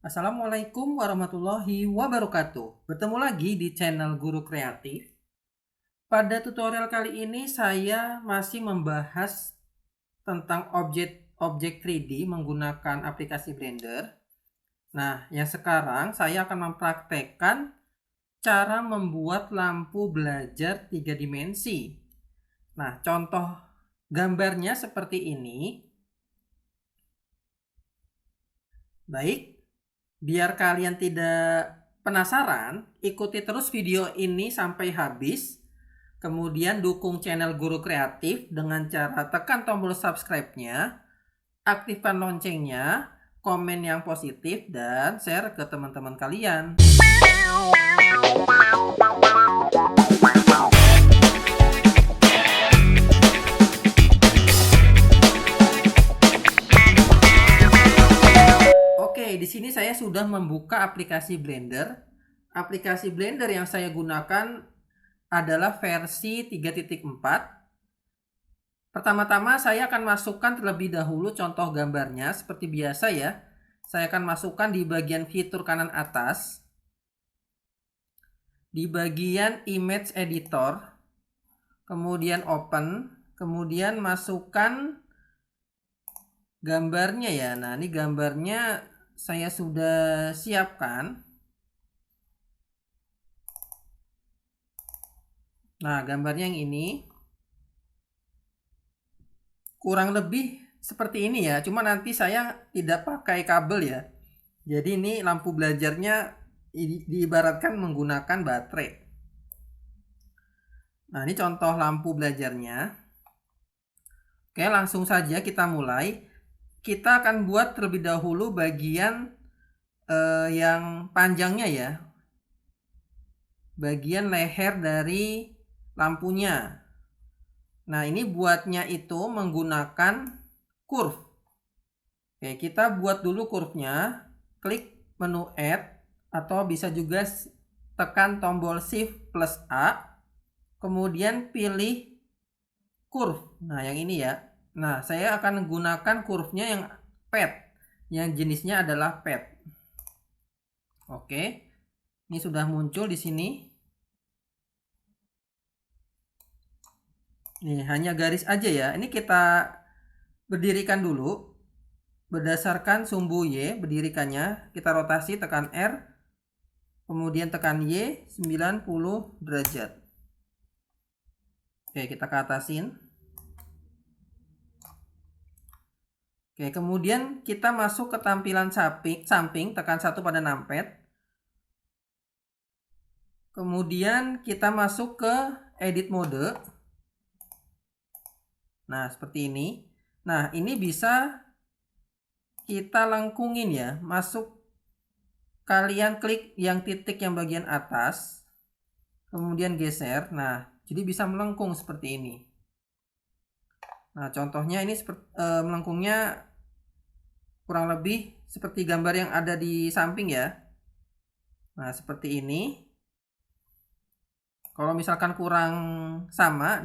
Assalamualaikum warahmatullahi wabarakatuh. Bertemu lagi di channel Guru Kreatif. Pada tutorial kali ini saya masih membahas tentang objek 3D menggunakan aplikasi Blender. Nah, yang sekarang saya akan mempraktekkan cara membuat lampu belajar 3 dimensi. Nah, contoh gambarnya seperti ini. Baik, biar kalian tidak penasaran, ikuti terus video ini sampai habis. Kemudian dukung channel Guru Kreatif dengan cara tekan tombol subscribe-nya, aktifkan loncengnya, komen yang positif, dan share ke teman-teman kalian. Oke, di sini saya sudah membuka aplikasi Blender. Aplikasi Blender yang saya gunakan adalah versi 3.4. Pertama-tama saya akan masukkan terlebih dahulu contoh gambarnya seperti biasa ya. Saya akan masukkan di bagian fitur kanan atas. Di bagian image editor. Kemudian open. Kemudian masukkan gambarnya ya. Nah, ini gambarnya saya sudah siapkan. Nah, gambarnya yang ini. Kurang lebih seperti ini ya, cuma nanti saya tidak pakai kabel ya. Jadi ini lampu belajarnya diibaratkan menggunakan baterai. Nah, ini contoh lampu belajarnya. Oke, langsung saja kita mulai. Kita akan buat terlebih dahulu bagian yang panjangnya ya. Bagian leher dari lampunya. Nah, ini buatnya itu menggunakan curve. Oke, kita buat dulu curve-nya. Klik menu add atau bisa juga tekan tombol shift plus A. Kemudian pilih curve. Nah, yang ini ya. Nah, saya akan menggunakan curve-nya yang pad. Yang jenisnya adalah pad. Oke. Ini sudah muncul di sini. Nih, hanya garis aja ya. Ini kita berdirikan dulu. Berdasarkan sumbu Y, berdirikannya. Kita rotasi, tekan R. Kemudian tekan Y, 90 derajat. Oke, kita ke atasin. Oke, kemudian kita masuk ke tampilan samping, tekan 1 pada numpad. Kemudian kita masuk ke edit mode. Nah, seperti ini. Nah, ini bisa kita lengkungin ya. Kalian klik yang titik yang bagian atas. Kemudian geser. Nah, jadi bisa melengkung seperti ini. Nah, contohnya ini melengkungnya kurang lebih seperti gambar yang ada di samping ya. Nah, seperti ini. Kalau misalkan kurang sama,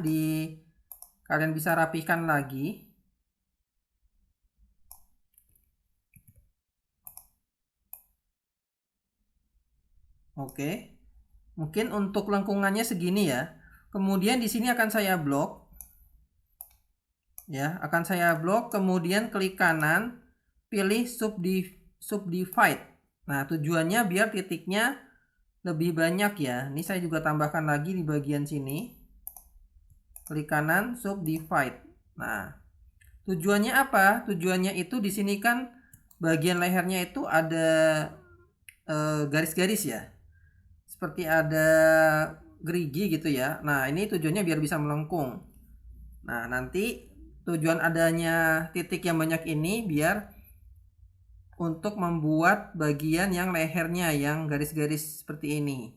kalian bisa rapihkan lagi. Oke. Mungkin untuk lengkungannya segini ya. Kemudian di sini akan saya blok. Ya, akan saya blok, kemudian klik kanan, pilih subdivide. Nah, tujuannya biar titiknya lebih banyak ya. Ini saya juga tambahkan lagi di bagian sini. Klik kanan, subdivide. Nah, tujuannya apa? Tujuannya itu di sini kan bagian lehernya itu ada garis-garis ya. Seperti ada gerigi gitu ya. Nah, ini tujuannya biar bisa melengkung. Nah, nanti tujuan adanya titik yang banyak ini biar untuk membuat bagian yang lehernya yang garis-garis seperti ini.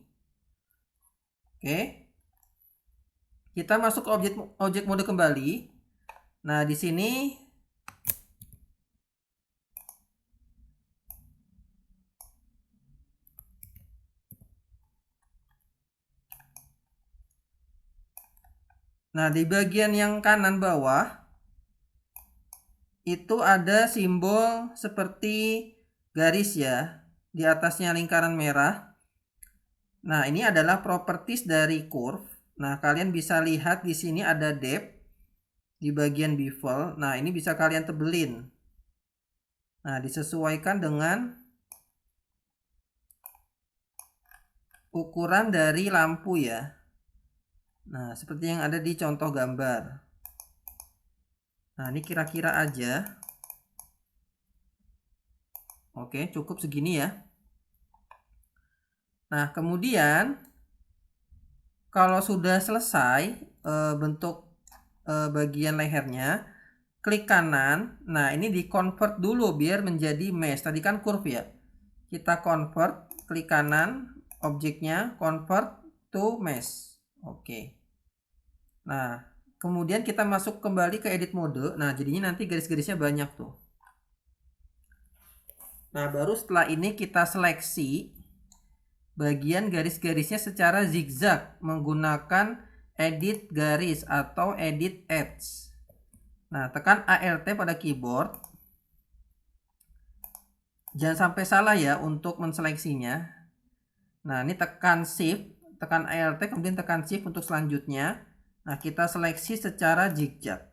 Oke. Kita masuk ke objek mode kembali. Nah, di sini Nah, di bagian yang kanan bawah itu ada simbol seperti garis ya. di atasnya lingkaran merah. Nah, ini adalah properties dari curve. Nah, kalian bisa lihat di sini ada depth di bagian bevel. Nah, ini bisa kalian tebelin. Nah, disesuaikan dengan ukuran dari lampu ya. Nah, seperti yang ada di contoh gambar. Nah, ini kira-kira aja. Oke, cukup segini ya. Nah, kemudian kalau sudah selesai bentuk bagian lehernya, klik kanan. Nah, ini di convert dulu biar menjadi mesh. Tadi kan curve ya. Kita convert, klik kanan, objeknya, convert to mesh. Oke. Nah, kemudian kita masuk kembali ke edit mode. Nah, jadinya nanti garis-garisnya banyak tuh. Nah, baru setelah ini kita seleksi bagian garis-garisnya secara zigzag menggunakan edit garis atau edit edge. Nah, tekan ALT pada keyboard. Jangan sampai salah ya untuk menseleksinya. Nah, ini tekan shift, tekan ALT, kemudian tekan shift untuk selanjutnya. Nah, kita seleksi secara zigzag.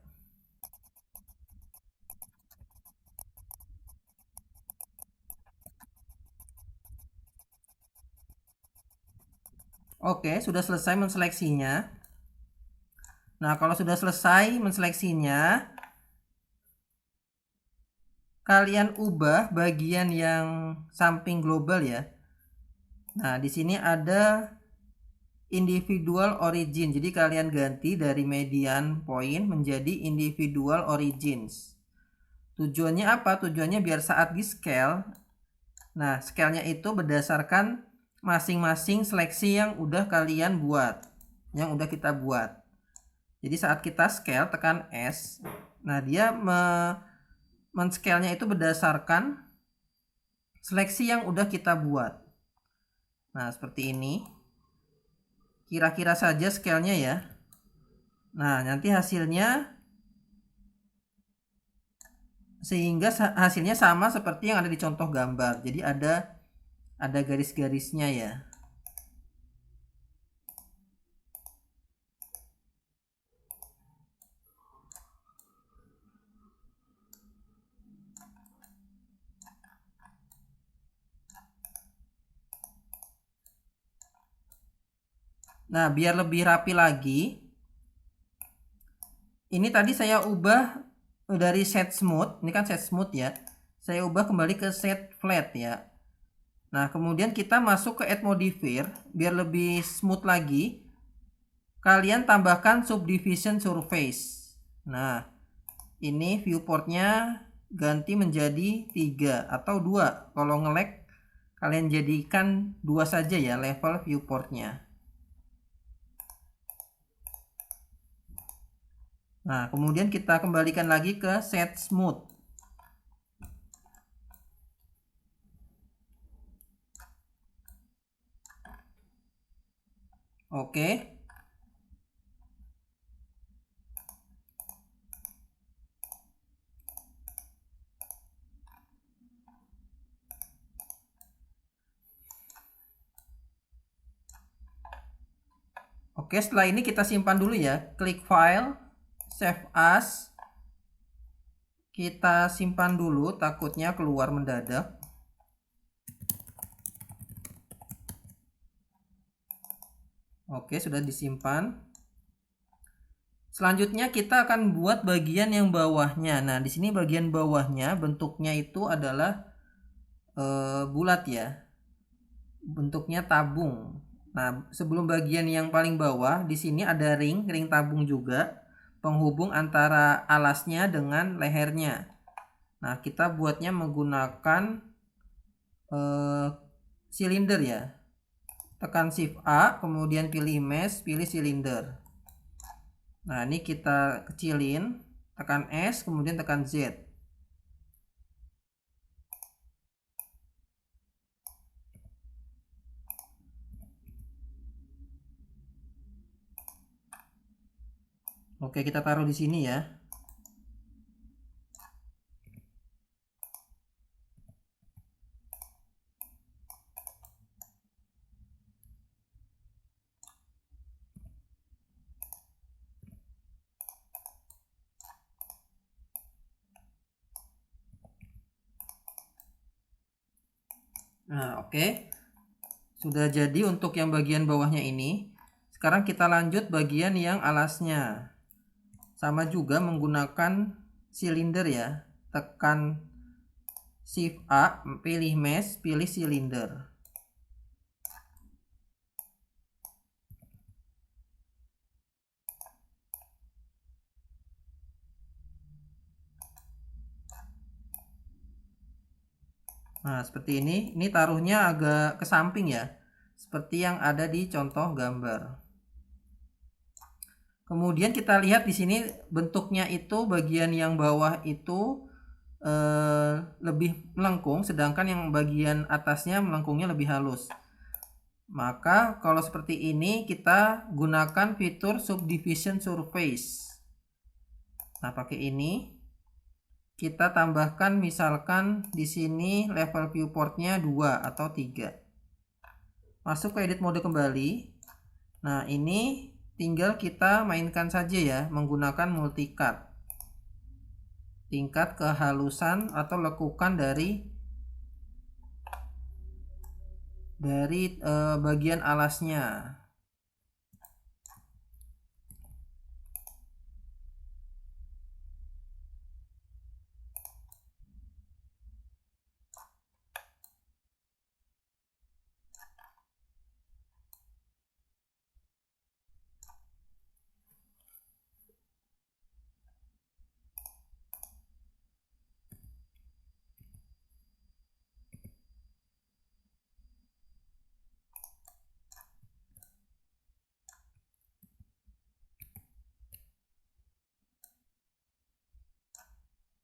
Oke, sudah selesai menseleksinya. Nah, kalau sudah selesai menseleksinya, kalian ubah bagian yang samping global ya. Nah, di sini ada individual origin. Jadi kalian ganti dari median point menjadi individual origins. Tujuannya apa? Tujuannya biar saat di scale, nah scale-nya itu berdasarkan masing-masing seleksi yang udah kalian buat, yang udah kita buat. Jadi saat kita scale tekan S, nah dia men-scale-nya itu berdasarkan seleksi yang udah kita buat. Nah seperti ini, kira-kira saja scale-nya ya. Nah nanti hasilnya sehingga hasilnya sama seperti yang ada di contoh gambar. Jadi ada garis-garisnya ya. Nah, biar lebih rapi lagi, ini tadi saya ubah dari set smooth, ini kan set smooth ya. Saya ubah kembali ke set flat ya. Nah, kemudian kita masuk ke add modifier biar lebih smooth lagi. Kalian tambahkan subdivision surface. Nah, ini viewportnya ganti menjadi 3 atau 2. Kalau nge-lag kalian jadikan 2 saja ya level viewportnya. Nah, kemudian kita kembalikan lagi ke set smooth. Oke. Oke, setelah ini kita simpan dulu ya. Klik file, save as. Kita simpan dulu, takutnya keluar mendadak. Oke, sudah disimpan. Selanjutnya kita akan buat bagian yang bawahnya. Nah, di sini bagian bawahnya bentuknya itu adalah bulat ya. Bentuknya tabung. Nah, sebelum bagian yang paling bawah, di sini ada ring tabung juga, penghubung antara alasnya dengan lehernya. Nah, kita buatnya menggunakan silinder ya. Tekan shift A, kemudian pilih mesh, pilih silinder. Nah, ini kita kecilin, tekan S, kemudian tekan Z. Oke, kita taruh di sini ya. Nah, oke. Sudah jadi untuk yang bagian bawahnya ini. Sekarang kita lanjut bagian yang alasnya. Sama juga menggunakan silinder ya. Tekan Shift A, pilih mesh, pilih silinder. Nah, seperti ini. Ini taruhnya agak ke samping ya. Seperti yang ada di contoh gambar. Kemudian kita lihat di sini bentuknya itu bagian yang bawah itu lebih melengkung, sedangkan yang bagian atasnya melengkungnya lebih halus. Maka kalau seperti ini kita gunakan fitur subdivision surface. Nah, pakai ini kita tambahkan misalkan di sini level viewportnya 2 atau 3. Masuk ke edit mode kembali. Nah, ini tinggal kita mainkan saja ya menggunakan multicut. Tingkat kehalusan atau lekukan dari bagian alasnya.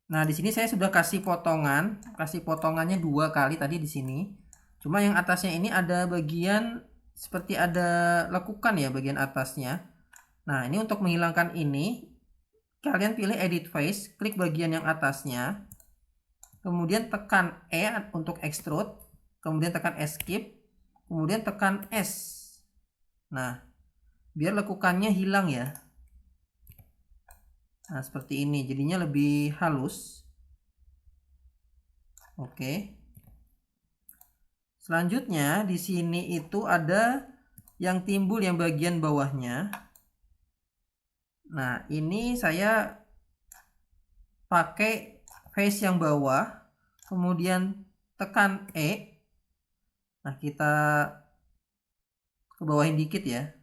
Nah, di sini saya sudah kasih potongannya 2 kali tadi di sini. Cuma yang atasnya ini ada bagian seperti ada lekukan ya bagian atasnya. Nah, ini untuk menghilangkan ini, kalian pilih edit face, klik bagian yang atasnya, kemudian tekan E untuk extrude, kemudian tekan escape, kemudian tekan S. Nah, biar lekukannya hilang ya. Nah, seperti ini jadinya lebih halus. Oke. Selanjutnya di sini itu ada yang timbul yang bagian bawahnya. Nah, ini saya pakai face yang bawah, kemudian tekan E. Nah, kita ke bawahin dikit ya.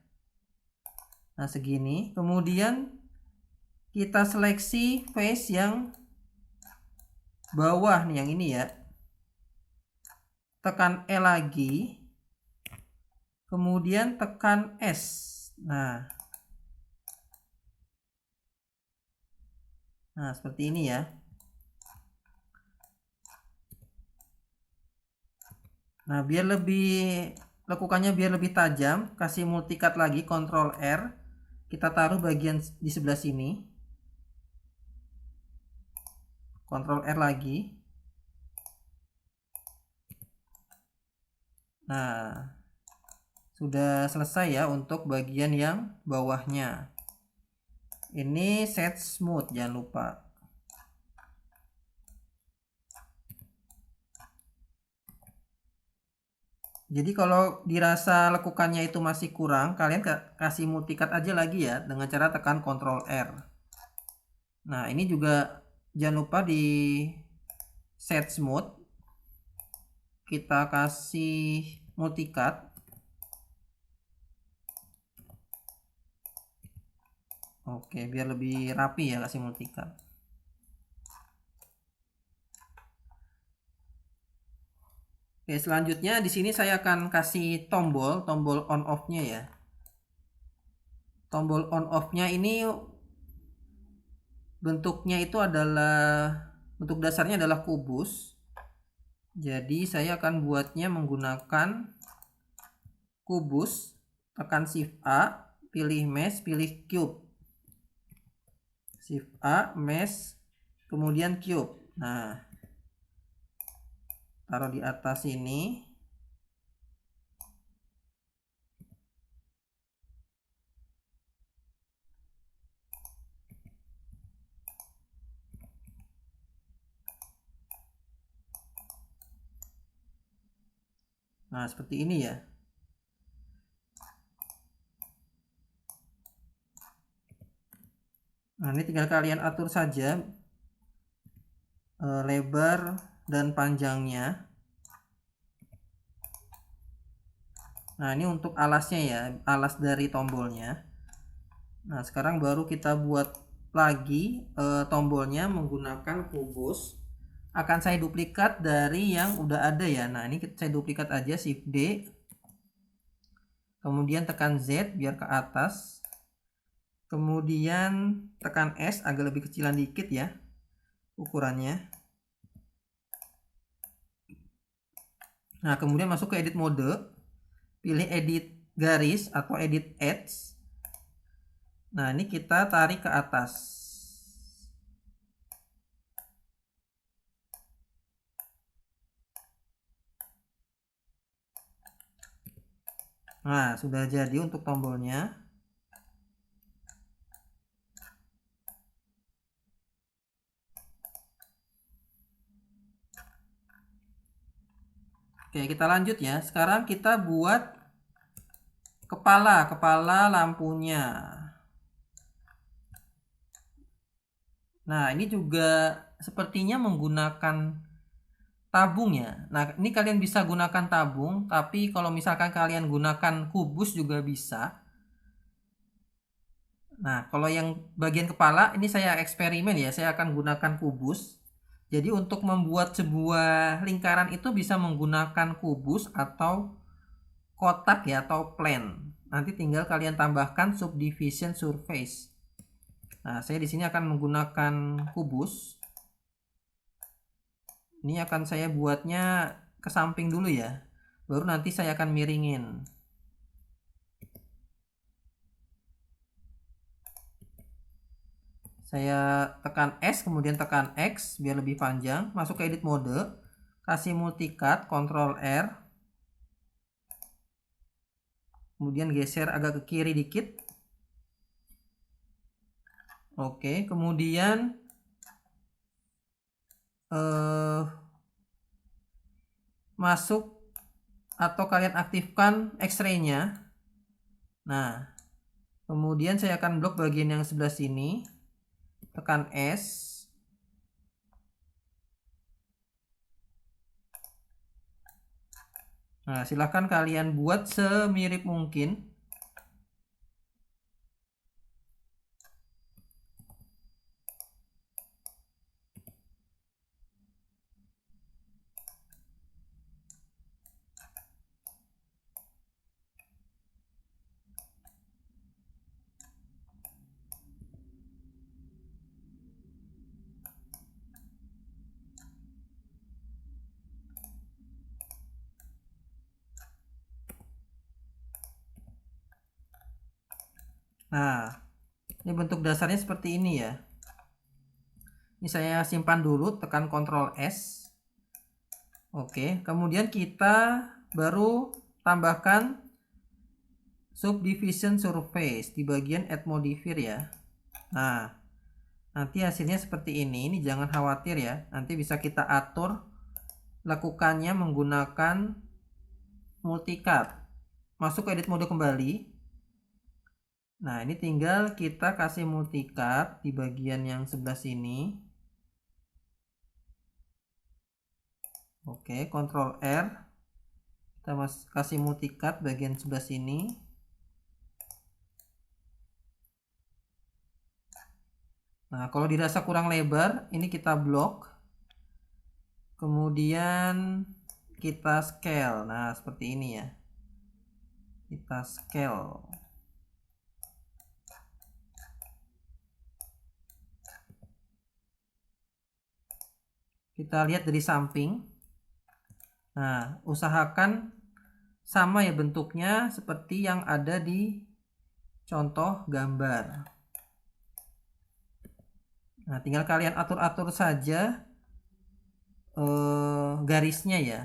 Nah, segini. Kemudian kita seleksi face yang bawah nih, yang ini ya. Tekan E lagi. Kemudian tekan S. Nah, seperti ini ya. Nah, biar lebih lekukannya biar lebih tajam, kasih multicut lagi, Ctrl R. Kita taruh bagian di sebelah sini. Ctrl R lagi. Nah, sudah selesai ya untuk bagian yang bawahnya. Ini set smooth, jangan lupa. Jadi kalau dirasa lekukannya itu masih kurang, kalian kasih multicut aja lagi ya dengan cara tekan Ctrl R. Nah, ini juga jangan lupa di set smooth. Kita kasih multicut. Oke, biar lebih rapi ya kasih multicut. Oke, selanjutnya di sini saya akan kasih tombol on off-nya ya. Tombol on off-nya ini bentuknya itu adalah, bentuk dasarnya adalah kubus. Jadi saya akan buatnya menggunakan kubus, tekan Shift A, pilih mesh, pilih cube. Shift A, mesh, kemudian cube. Nah, taruh di atas ini. Nah, seperti ini ya. Nah, ini tinggal kalian atur saja lebar dan panjangnya. Nah, ini untuk alasnya ya, alas dari tombolnya. Nah, sekarang baru kita buat lagi tombolnya menggunakan kubus. Akan saya duplikat dari yang udah ada ya. Nah, ini saya duplikat aja, Shift D. Kemudian tekan Z biar ke atas. Kemudian tekan S agak lebih kecilan dikit ya ukurannya. Nah, kemudian masuk ke edit mode. Pilih edit garis atau edit edge. Nah, ini kita tarik ke atas. Nah, sudah jadi untuk tombolnya. Oke, kita lanjut ya. Sekarang kita buat kepala lampunya. Nah, ini juga sepertinya menggunakan tabung ya. Nah, ini kalian bisa gunakan tabung, tapi kalau misalkan kalian gunakan kubus juga bisa. Nah, kalau yang bagian kepala ini saya eksperimen ya, saya akan gunakan kubus. Jadi untuk membuat sebuah lingkaran itu bisa menggunakan kubus atau kotak ya, atau plan. Nanti tinggal kalian tambahkan subdivision surface. Nah, saya di sini akan menggunakan kubus. Ini akan saya buatnya ke samping dulu ya. Baru nanti saya akan miringin. Saya tekan S, kemudian tekan X biar lebih panjang. Masuk ke edit mode. Kasih multicut, Ctrl R. Kemudian geser agak ke kiri dikit. Oke, kemudian masuk atau kalian aktifkan X-ray-nya. Nah, kemudian saya akan blok bagian yang sebelah sini. Tekan S. Nah, silahkan kalian buat semirip mungkin. Nah, ini bentuk dasarnya seperti ini ya. Ini saya simpan dulu, tekan Ctrl S. Oke, kemudian kita baru tambahkan subdivision surface di bagian add modifier ya. Nah, nanti hasilnya seperti ini. Ini jangan khawatir ya. Nanti bisa kita atur lakukannya menggunakan multicut. Masuk ke edit mode kembali. Nah, ini tinggal kita kasih multicut di bagian yang sebelah sini. Oke, Ctrl R. Kita kasih multicut bagian sebelah sini. Nah, kalau dirasa kurang lebar, ini kita blok. Kemudian kita scale. Nah, seperti ini ya. Kita scale. Kita lihat dari samping. Nah, usahakan sama ya bentuknya seperti yang ada di contoh gambar. Nah, tinggal kalian atur-atur saja garisnya ya.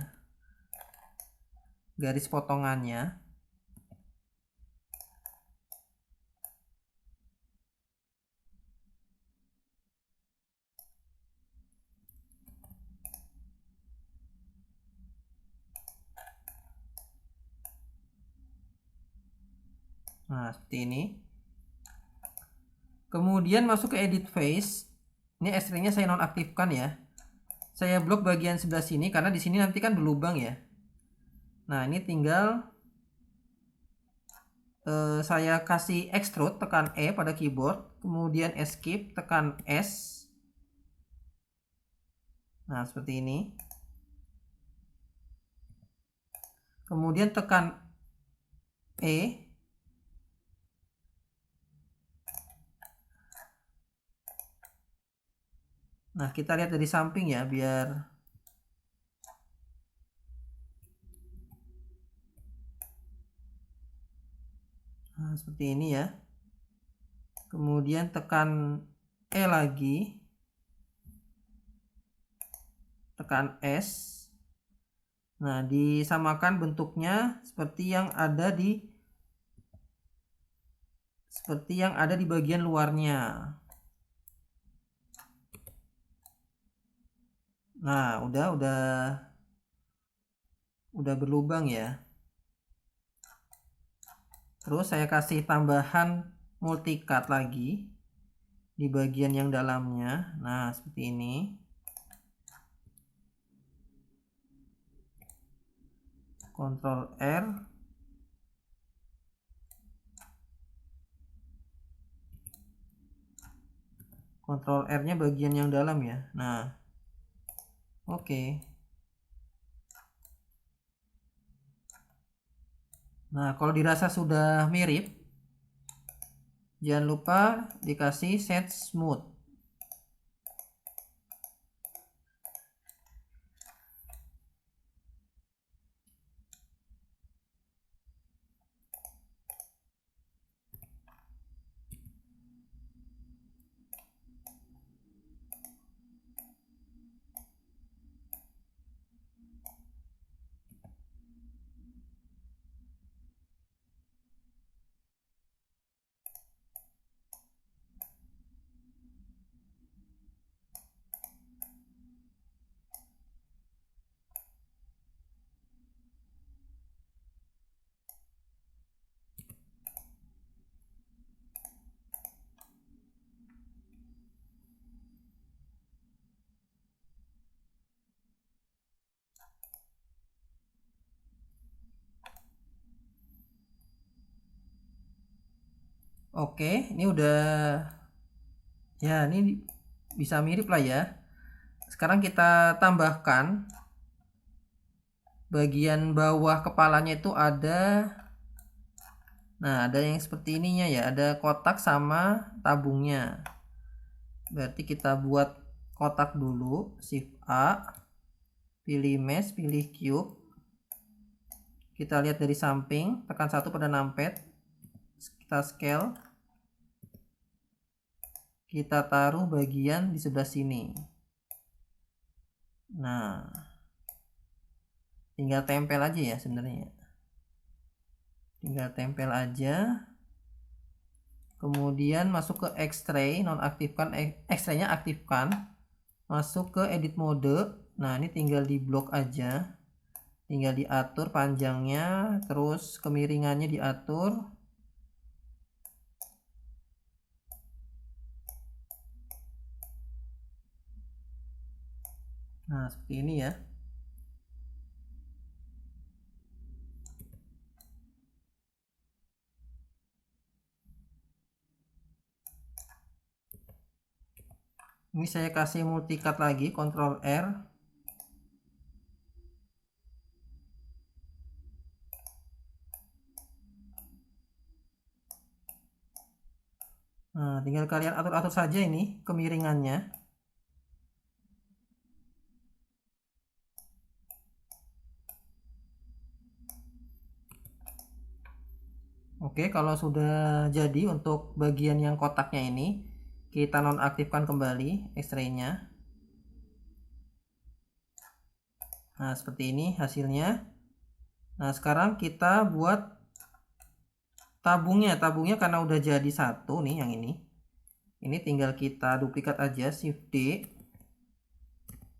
Garis potongannya. Nah, seperti ini. Kemudian masuk ke edit face. Ini S-ray-nya saya nonaktifkan ya. Saya blok bagian sebelah sini karena di sini nanti kan berlubang ya. Nah, ini tinggal saya kasih extrude, tekan E pada keyboard, kemudian escape, tekan S. Nah, seperti ini. Kemudian tekan E. Nah, kita lihat dari samping ya, biar nah, seperti ini ya. Kemudian tekan E lagi. Tekan S. Nah, disamakan bentuknya seperti yang ada di bagian luarnya. Nah, udah berlubang ya. Terus saya kasih tambahan multicut lagi di bagian yang dalamnya. Nah, seperti ini. Ctrl R. Ctrl R-nya bagian yang dalam ya. Nah, oke. Nah, kalau dirasa sudah mirip, jangan lupa dikasih set smooth. Oke, ini udah ya, ini bisa mirip lah ya. Sekarang kita tambahkan bagian bawah kepalanya itu ada, nah ada yang seperti ininya ya, ada kotak sama tabungnya. Berarti kita buat kotak dulu, Shift A, pilih mesh, pilih cube. Kita lihat dari samping, tekan 1 pada numpad, kita scale, kita taruh bagian di sebelah sini. Nah, tinggal tempel aja ya sebenarnya. Tinggal tempel aja. Kemudian masuk ke X-ray, nonaktifkan X-ray-nya aktifkan. Masuk ke edit mode. Nah, ini tinggal di blok aja. Tinggal diatur panjangnya, terus kemiringannya diatur. Nah, seperti ini ya. Ini saya kasih multicut lagi, Ctrl R. Nah, tinggal kalian atur-atur saja ini kemiringannya. Oke, kalau sudah jadi untuk bagian yang kotaknya ini, kita nonaktifkan kembali X-ray-nya. Nah, seperti ini hasilnya. Nah, sekarang kita buat tabungnya. Tabungnya karena udah jadi satu nih yang ini. Ini tinggal kita duplikat aja, Shift D.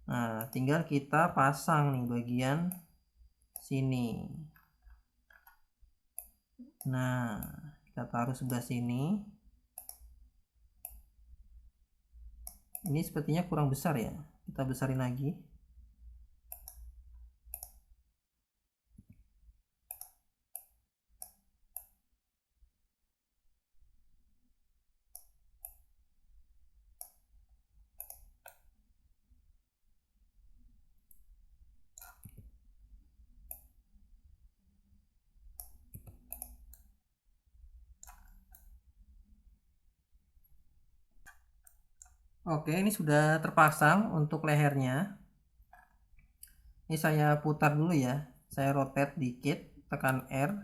Nah, tinggal kita pasang nih bagian sini. Nah, Kita taruh sebelah sini. Ini sepertinya kurang besar ya. Kita besarin lagi. Oke, ini sudah terpasang untuk lehernya. Ini saya putar dulu ya. Saya rotate dikit, tekan R.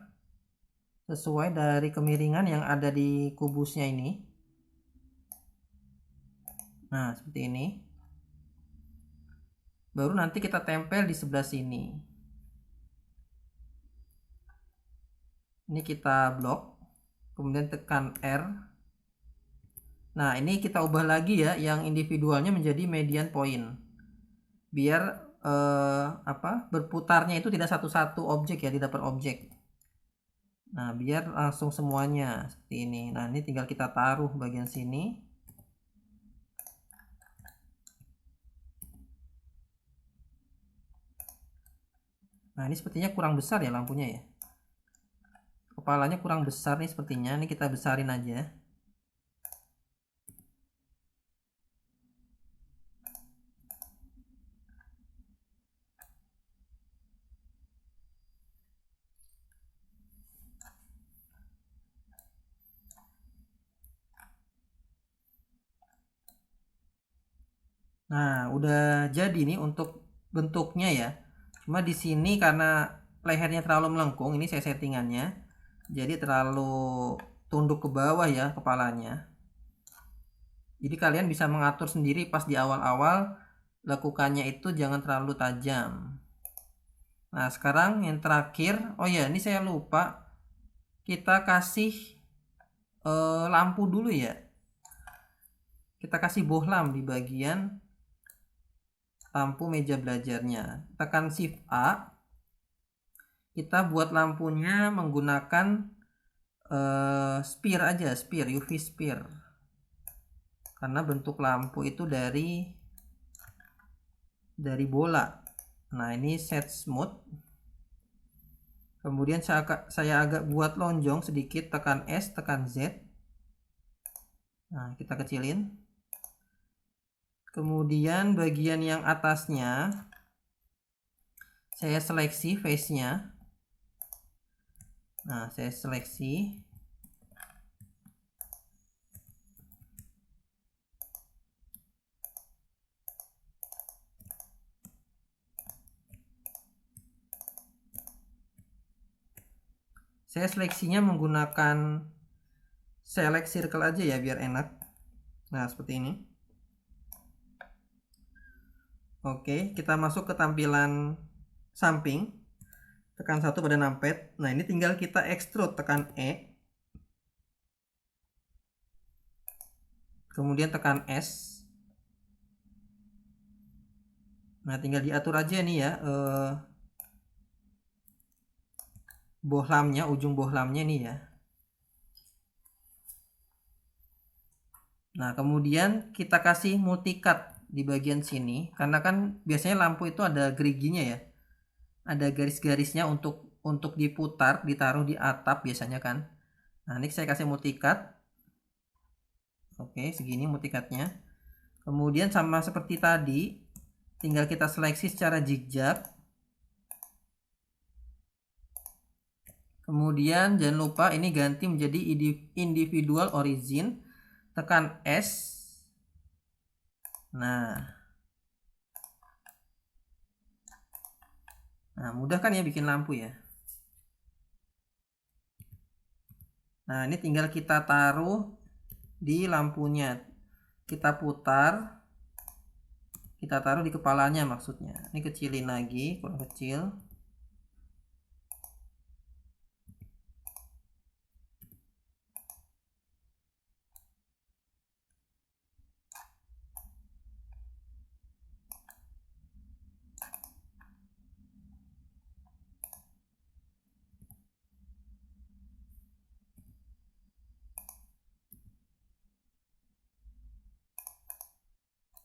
Sesuai dari kemiringan yang ada di kubusnya ini. Nah, seperti ini. Baru nanti kita tempel di sebelah sini. Ini kita blok. Kemudian tekan R. Nah, ini kita ubah lagi ya, yang individualnya menjadi median point. Biar berputarnya itu tidak satu-satu objek ya, tidak per objek. Nah, biar langsung semuanya seperti ini. Nah, ini tinggal kita taruh bagian sini. Nah, ini sepertinya kurang besar ya lampunya ya. Kepalanya kurang besar nih sepertinya. Ini kita besarin aja. Nah, udah jadi nih untuk bentuknya ya. Cuma di sini karena lehernya terlalu melengkung, ini saya settingannya. Jadi terlalu tunduk ke bawah ya kepalanya. Jadi kalian bisa mengatur sendiri pas di awal-awal lekukannya itu jangan terlalu tajam. Nah, sekarang yang terakhir, oh ya, ini saya lupa. Kita kasih lampu dulu ya. Kita kasih bohlam di bagian lampu meja belajarnya. Tekan Shift A. Kita buat lampunya menggunakan sphere aja, sphere, UV sphere. Karena bentuk lampu itu dari bola. Nah, ini set smooth. Kemudian saya agak buat lonjong sedikit, tekan S, tekan Z. Nah, kita kecilin. Kemudian bagian yang atasnya saya seleksi face-nya. Nah, saya seleksi. Saya seleksinya menggunakan select circle aja ya biar enak. Nah, seperti ini. Oke, kita masuk ke tampilan samping. Tekan 1 pada numpad. Nah, ini tinggal kita extrude, tekan E. Kemudian tekan S. Nah, tinggal diatur aja nih ya bohlamnya, ujung bohlamnya nih ya. Nah, kemudian kita kasih multicut di bagian sini. Karena kan biasanya lampu itu ada geriginya ya. Ada garis-garisnya untuk diputar, ditaruh di atap biasanya kan. Nah, ini saya kasih multicut. Oke, segini multicutnya. Kemudian sama seperti tadi, tinggal kita seleksi secara zigzag. Kemudian jangan lupa ini ganti menjadi individual origin. Tekan S. Nah, mudah kan ya bikin lampu ya. Nah, ini tinggal kita taruh di lampunya. Kita putar. Kita taruh di kepalanya maksudnya. Ini kecilin lagi, kurang kecil.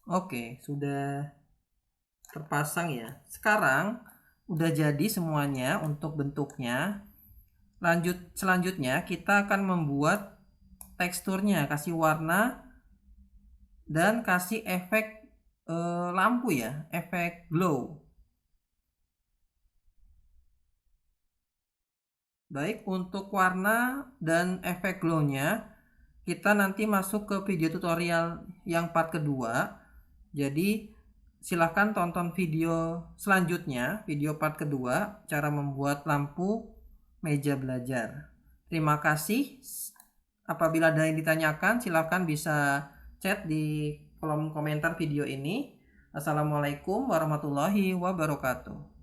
Oke, sudah terpasang ya. Sekarang udah jadi semuanya untuk bentuknya. Selanjutnya kita akan membuat teksturnya, kasih warna dan kasih efek lampu ya, efek glow. Baik, untuk warna dan efek glow-nya kita nanti masuk ke video tutorial yang part kedua. Jadi silahkan tonton video selanjutnya, video part kedua, cara membuat lampu meja belajar. Terima kasih. Apabila ada yang ditanyakan, silahkan bisa chat di kolom komentar video ini. Assalamualaikum warahmatullahi wabarakatuh.